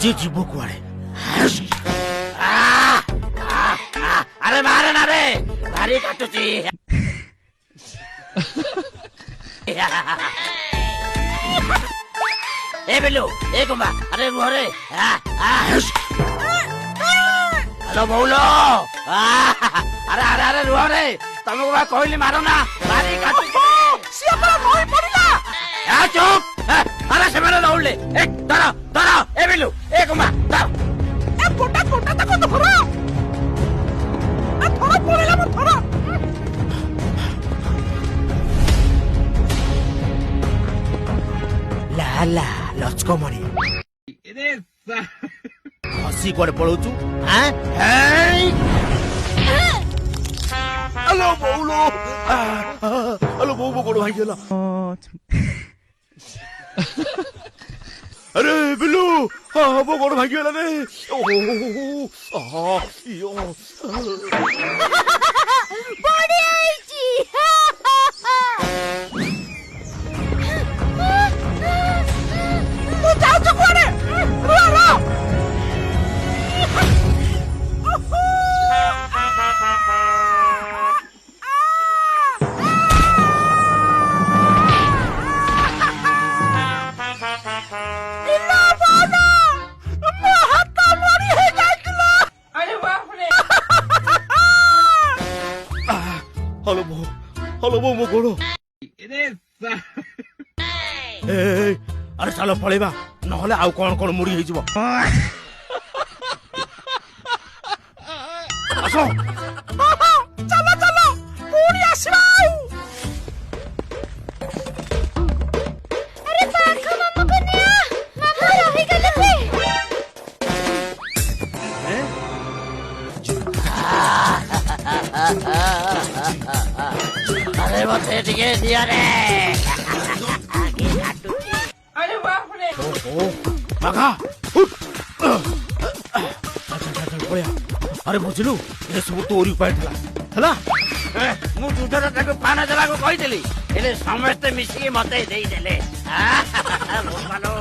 ନିଜେ ଯିବୁ କୁଆଡେ? ଆରେ ମାରେ ନା ରେ, ଭାରି କାଟୁଛି। ए बिल्लू ए कुंभा अरे रुह रे हेलो बोलो अरे अरे अरे रुह रे तुमको मैं कहली मारो ना मारी काटू सी अपना नई पड़िला चुप अरे से मैंने दौड़ ले एक धरो धरो ए बिल्लू ए कुंभा धरो ए कोटा कोटा तक तो धरो ए थोड़ा पड़िला मत थोड़ा ला ला लचको मणि हसी कुआडे पळौचु हेलो बौलो हेलो बौ गोड़ भाई गेला अरे बिल्लू बौ गोड़ भाई गेला रे बड़ी आईची जाओ तो कोने रो रो इना बाना महत्ता मरी है जाइला अरे बाप रे हेलो बौ मो गोड़ अरे चलो पळेबा नहले आउ कोन कोन मुड़ी हेजिबो आसो चलो चलो पूरी आसवा अरे पाखा मामा कन्या मामा रही गले अरे मते टिके दिया रे अरे बाप रे मगा अरे बुझलु ए सब तोरी उपाय थला मु दुधर ताको पाना जला को कहि देली एले समस्त मिसी मते देई देले बोलो